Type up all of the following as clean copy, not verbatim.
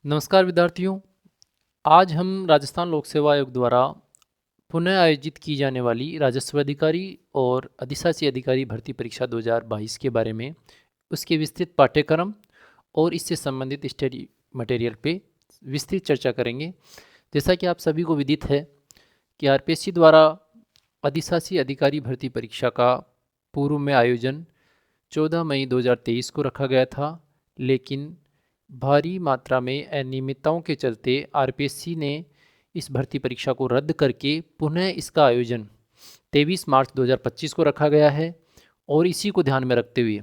नमस्कार विद्यार्थियों। आज हम राजस्थान लोक सेवा आयोग द्वारा पुनः आयोजित की जाने वाली राजस्व अधिकारी और अधिशासी अधिकारी भर्ती परीक्षा 2022 के बारे में उसके विस्तृत पाठ्यक्रम और इससे संबंधित स्टडी मटेरियल पे विस्तृत चर्चा करेंगे। जैसा कि आप सभी को विदित है कि आरपीएससी द्वारा अधिशासी अधिकारी भर्ती परीक्षा का पूर्व में आयोजन 14 मई 2023 को रखा गया था, लेकिन भारी मात्रा में अनियमितताओं के चलते आरपीएससी ने इस भर्ती परीक्षा को रद्द करके पुनः इसका आयोजन 23 मार्च 2025 को रखा गया है। और इसी को ध्यान में रखते हुए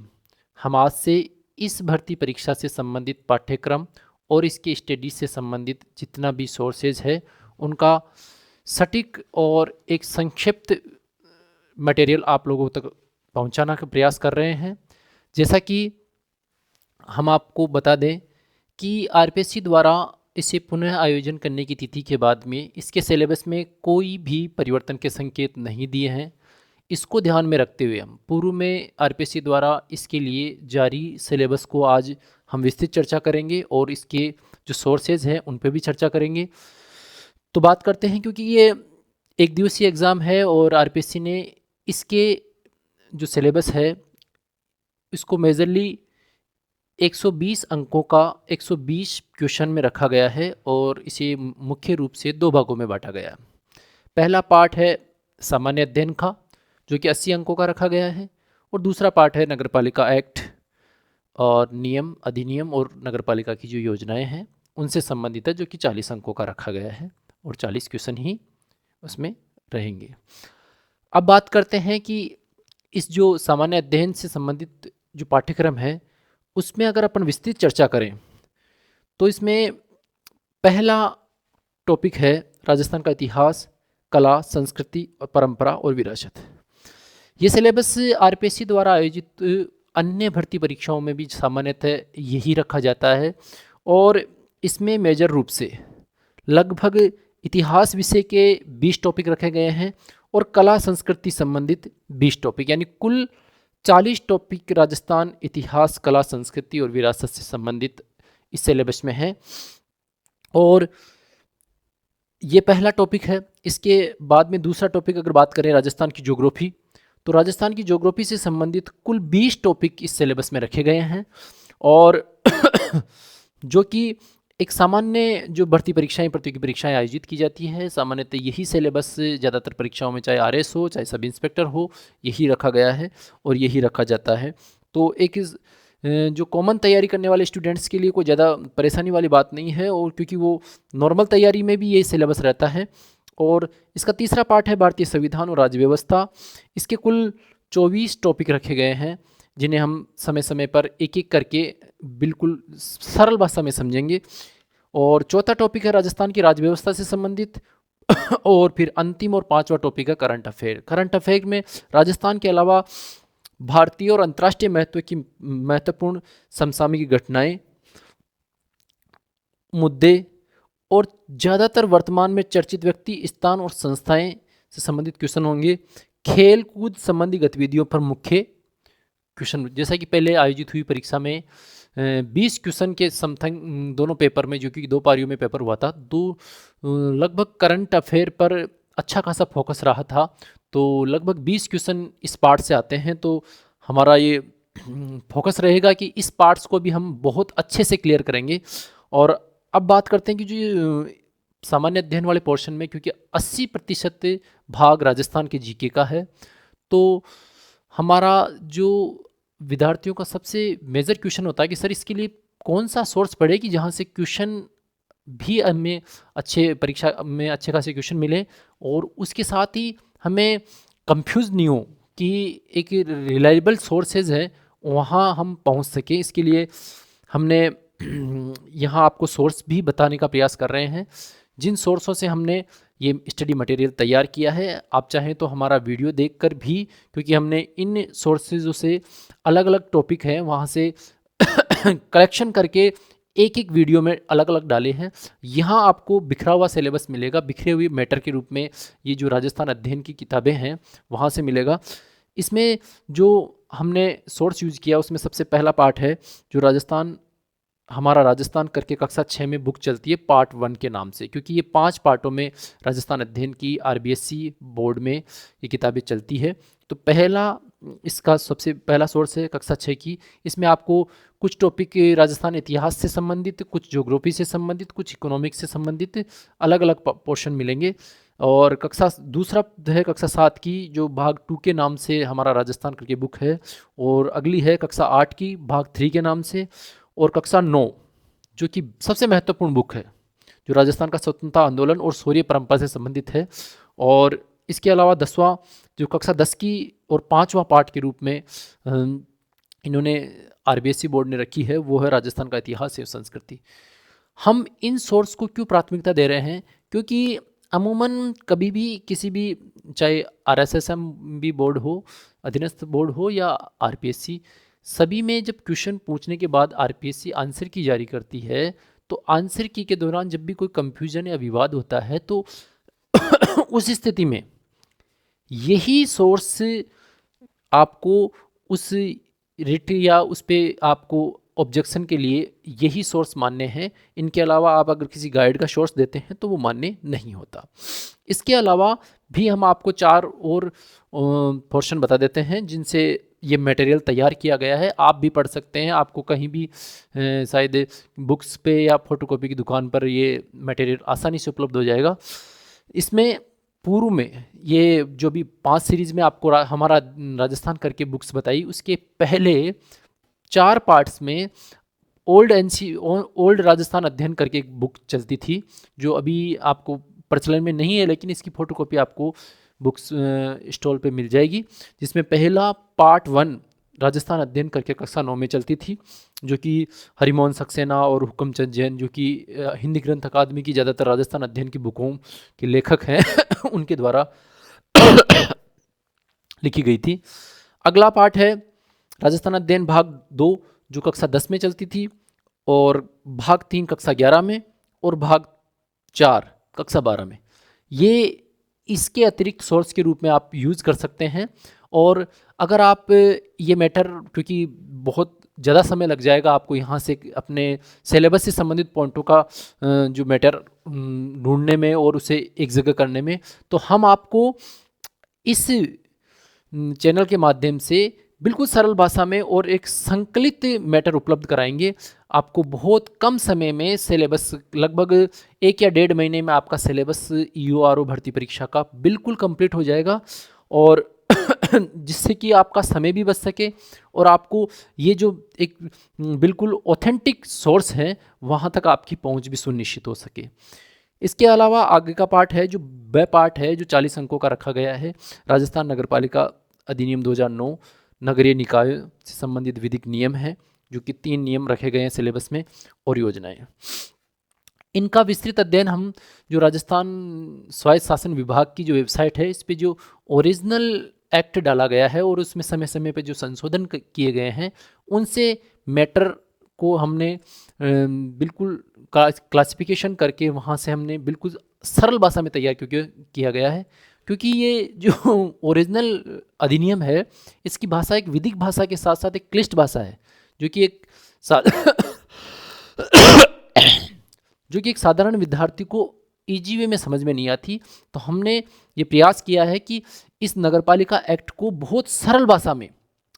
हम आज से इस भर्ती परीक्षा से संबंधित पाठ्यक्रम और इसके स्टडी से संबंधित जितना भी सोर्सेज है उनका सटीक और एक संक्षिप्त मटेरियल आप लोगों तक पहुंचाना का प्रयास कर रहे हैं। जैसा कि हम आपको बता दें कि आरपीएससी द्वारा इसे पुनः आयोजन करने की तिथि के बाद में इसके सिलेबस में कोई भी परिवर्तन के संकेत नहीं दिए हैं। इसको ध्यान में रखते हुए हम पूर्व में आरपीएससी द्वारा इसके लिए जारी सिलेबस को आज हम विस्तृत चर्चा करेंगे और इसके जो सोर्सेज हैं उन पर भी चर्चा करेंगे। तो बात करते हैं, क्योंकि ये एक दिवसीय एग्ज़ाम है और आरपीएससी ने इसके जो सिलेबस है इसको मेजरली 120 अंकों का 120 क्वेश्चन में रखा गया है और इसे मुख्य रूप से दो भागों में बांटा गया है। पहला पार्ट है सामान्य अध्ययन का, जो कि 80 अंकों का रखा गया है, और दूसरा पार्ट है नगरपालिका एक्ट और नियम अधिनियम और नगरपालिका की जो योजनाएं हैं उनसे संबंधित है, जो कि 40 अंकों का रखा गया है और 40 क्वेश्चन ही उसमें रहेंगे। अब बात करते हैं कि इस जो सामान्य अध्ययन से संबंधित जो पाठ्यक्रम है उसमें अगर अपन विस्तृत चर्चा करें तो इसमें पहला टॉपिक है राजस्थान का इतिहास, कला, संस्कृति और परंपरा और विरासत। ये सिलेबस आरपीएससी द्वारा आयोजित अन्य भर्ती परीक्षाओं में भी सामान्यतः यही रखा जाता है और इसमें मेजर रूप से लगभग इतिहास विषय के 20 टॉपिक रखे गए हैं और कला संस्कृति संबंधित 20 टॉपिक, यानी कुल 40 टॉपिक राजस्थान इतिहास, कला, संस्कृति और विरासत से संबंधित इस सिलेबस में है। और ये पहला टॉपिक है। इसके बाद में दूसरा टॉपिक अगर बात करें राजस्थान की ज्योग्राफी, तो राजस्थान की ज्योग्राफी से संबंधित कुल 20 टॉपिक इस सिलेबस में रखे गए हैं और जो कि एक सामान्य जो भर्ती परीक्षाएं, प्रतियोगी परीक्षाएं आयोजित की जाती है, सामान्यतः यही सिलेबस ज़्यादातर परीक्षाओं में, चाहे आरएस हो चाहे सब इंस्पेक्टर हो, यही रखा गया है और यही रखा जाता है। तो एक जो कॉमन तैयारी करने वाले स्टूडेंट्स के लिए कोई ज़्यादा परेशानी वाली बात नहीं है, और क्योंकि वो नॉर्मल तैयारी में भी ये सिलेबस रहता है। और इसका तीसरा पार्ट है भारतीय संविधान और राज्य व्यवस्था। इसके कुल 24 टॉपिक रखे गए हैं जिन्हें हम समय समय पर एक एक करके बिल्कुल सरल भाषा में समझेंगे। और चौथा टॉपिक है राजस्थान की राज्य व्यवस्था से संबंधित और फिर अंतिम और पांचवा टॉपिक है करंट अफेयर। करंट अफेयर में राजस्थान के अलावा भारतीय और अंतर्राष्ट्रीय महत्व की महत्वपूर्ण समसामयिक घटनाएं, मुद्दे और ज़्यादातर वर्तमान में चर्चित व्यक्ति, स्थान और संस्थाएं से संबंधित क्वेश्चन होंगे। खेल कूद संबंधी गतिविधियों पर मुख्य क्वेश्चन, जैसा कि पहले आयोजित हुई परीक्षा में 20 क्वेश्चन के समथिंग दोनों पेपर में, जो कि 2 पारियों में पेपर हुआ था, लगभग करंट अफेयर पर अच्छा खासा फोकस रहा था। तो लगभग 20 क्वेश्चन इस पार्ट से आते हैं। तो हमारा ये फोकस रहेगा कि इस पार्ट्स को भी हम बहुत अच्छे से क्लियर करेंगे। और अब बात करते हैं कि जो सामान्य अध्ययन वाले पोर्शन में, क्योंकि 80% भाग राजस्थान के जीके का है, तो हमारा जो विद्यार्थियों का सबसे मेजर क्वेश्चन होता है कि सर इसके लिए कौन सा सोर्स पढ़े कि जहाँ से क्वेश्चन भी हमें अच्छे परीक्षा में अच्छे खासे क्वेश्चन मिले और उसके साथ ही हमें कंफ्यूज नहीं हो कि एक रिलायबल सोर्सेज है वहाँ हम पहुँच सके। इसके लिए हमने यहाँ आपको सोर्स भी बताने का प्रयास कर रहे हैं, जिन सोर्सों से हमने ये स्टडी मटेरियल तैयार किया है। आप चाहें तो हमारा वीडियो देखकर भी, क्योंकि हमने इन सोर्सेजों से अलग अलग टॉपिक हैं वहाँ से कलेक्शन करके एक एक वीडियो में अलग अलग डाले हैं। यहाँ आपको बिखरा हुआ सिलेबस मिलेगा, बिखरे हुए मैटर के रूप में ये जो राजस्थान अध्ययन की किताबें हैं वहाँ से मिलेगा। इसमें जो हमने सोर्स यूज़ किया उसमें सबसे पहला पार्ट है जो राजस्थान हमारा राजस्थान करके कक्षा 6 में बुक चलती है पार्ट 1 के नाम से, क्योंकि ये 5 पार्टों में राजस्थान अध्ययन की आरबीएससी बोर्ड में ये किताबें चलती है। तो इसका सबसे पहला सोर्स है कक्षा 6 की। इसमें आपको कुछ टॉपिक राजस्थान इतिहास से संबंधित, कुछ ज्योग्राफी से संबंधित, कुछ इकोनॉमिक्स से संबंधित अलग अलग पोर्शन मिलेंगे। और दूसरा है कक्षा 7 की, जो भाग 2 के नाम से हमारा राजस्थान करके बुक है। और अगली है कक्षा 8 की भाग 3 के नाम से। और कक्षा 9 जो कि सबसे महत्वपूर्ण बुक है, जो राजस्थान का स्वतंत्रता आंदोलन और शौर्य परंपरा से संबंधित है। और इसके अलावा 10वां जो कक्षा 10 की और 5वां पार्ट के रूप में इन्होंने आरबीएससी बोर्ड ने रखी है, वो है राजस्थान का इतिहास एवं संस्कृति। हम इन सोर्स को क्यों प्राथमिकता दे रहे हैं? क्योंकि अमूमन कभी भी किसी भी, चाहे आरएसएसएम भी बोर्ड हो, अधीनस्थ बोर्ड हो या आरपीएससी, सभी में जब क्वेश्चन पूछने के बाद आरपीएससी आंसर की जारी करती है, तो आंसर की के दौरान जब भी कोई कंफ्यूजन या विवाद होता है, तो उस स्थिति में यही सोर्स आपको उस रिट या उस पर आपको ऑब्जेक्शन के लिए यही सोर्स मान्य है। इनके अलावा आप अगर किसी गाइड का सोर्स देते हैं तो वो मान्य नहीं होता। इसके अलावा भी हम आपको 4 और पोर्शन बता देते हैं जिनसे ये मटेरियल तैयार किया गया है। आप भी पढ़ सकते हैं, आपको कहीं भी शायद बुक्स पे या फोटोकॉपी की दुकान पर ये मटेरियल आसानी से उपलब्ध हो जाएगा। इसमें पूर्व में ये जो भी 5 सीरीज़ में आपको हमारा राजस्थान करके बुक्स बताई, उसके पहले 4 पार्ट्स में ओल्ड राजस्थान अध्ययन करके एक बुक चलती थी, जो अभी आपको प्रचलन में नहीं है, लेकिन इसकी फोटोकॉपी आपको बुक्स स्टॉल पे मिल जाएगी। जिसमें पहला पार्ट 1 राजस्थान अध्ययन करके कक्षा 9 में चलती थी, जो कि हरिमोहन सक्सेना और हुक्मचंद जैन, जो कि हिंदी ग्रंथ अकादमी की ज़्यादातर राजस्थान अध्ययन की बुकों के लेखक हैं उनके द्वारा लिखी गई थी। अगला पार्ट है राजस्थान अध्ययन भाग 2, जो कक्षा 10 में चलती थी, और भाग 3 कक्षा 11 में, और भाग 4 कक्षा 12 में। ये इसके अतिरिक्त सोर्स के रूप में आप यूज़ कर सकते हैं। और अगर आप ये मैटर, क्योंकि बहुत ज़्यादा समय लग जाएगा आपको यहाँ से अपने सिलेबस से संबंधित पॉइंटों का जो मैटर ढूंढने में और उसे एक जगह करने में, तो हम आपको इस चैनल के माध्यम से बिल्कुल सरल भाषा में और एक संकलित मैटर उपलब्ध कराएंगे। आपको बहुत कम समय में सिलेबस, लगभग 1 या 1.5 महीने में आपका सिलेबस यूआरओ भर्ती परीक्षा का बिल्कुल कंप्लीट हो जाएगा, और जिससे कि आपका समय भी बच सके और आपको ये जो एक बिल्कुल ऑथेंटिक सोर्स है वहाँ तक आपकी पहुँच भी सुनिश्चित हो सके। इसके अलावा आगे का पार्ट है, जो ब पार्ट है, जो 40 अंकों का रखा गया है। राजस्थान नगरपालिका अधिनियम 2009, नगरीय निकाय से संबंधित विधिक नियम है, जो कि 3 नियम रखे गए हैं सिलेबस में, और योजनाएं। इनका विस्तृत अध्ययन हम जो राजस्थान स्वायत्त शासन विभाग की जो वेबसाइट है, इस पे जो ओरिजिनल एक्ट डाला गया है और उसमें समय समय पे जो संशोधन किए गए हैं, उनसे मैटर को हमने बिल्कुल क्लासिफिकेशन करके वहाँ से हमने बिल्कुल सरल भाषा में तैयार किया गया है। क्योंकि ये जो ओरिजिनल अधिनियम है, इसकी भाषा एक विधिक भाषा के साथ साथ एक क्लिष्ट भाषा है, जो कि एक साधारण विद्यार्थी को ईजी वे में समझ में नहीं आती। तो हमने ये प्रयास किया है कि इस नगरपालिका एक्ट को बहुत सरल भाषा में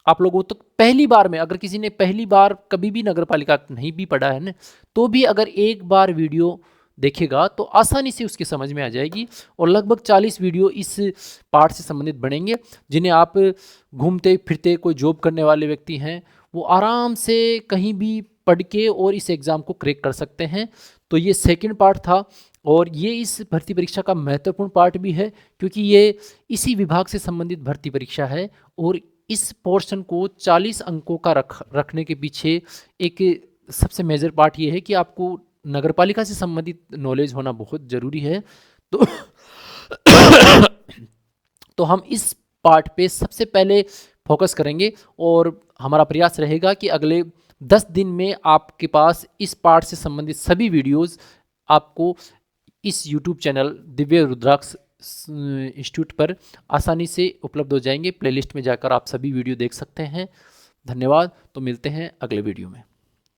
आप लोगों तक पहली बार में, अगर किसी ने पहली बार कभी भी नगरपालिका एक्ट नहीं भी पढ़ा है ना, तो भी अगर एक बार वीडियो देखेगा तो आसानी से उसकी समझ में आ जाएगी। और लगभग 40 वीडियो इस पार्ट से संबंधित बनेंगे, जिन्हें आप घूमते फिरते कोई जॉब करने वाले व्यक्ति हैं, वो आराम से कहीं भी पढ़ के और इस एग्ज़ाम को क्रैक कर सकते हैं। तो ये सेकंड पार्ट था, और ये इस भर्ती परीक्षा का महत्वपूर्ण पार्ट भी है, क्योंकि ये इसी विभाग से संबंधित भर्ती परीक्षा है। और इस पोर्शन को 40 अंकों का रखने के पीछे एक सबसे मेजर पार्ट ये है कि आपको नगरपालिका से संबंधित नॉलेज होना बहुत ज़रूरी है। तो तो हम इस पार्ट पे सबसे पहले फोकस करेंगे, और हमारा प्रयास रहेगा कि अगले 10 दिन में आपके पास इस पार्ट से संबंधित सभी वीडियोस आपको इस YouTube चैनल दिव्य रुद्राक्ष इंस्टीट्यूट पर आसानी से उपलब्ध हो जाएंगे। प्लेलिस्ट में जाकर आप सभी वीडियो देख सकते हैं। धन्यवाद। तो मिलते हैं अगले वीडियो में।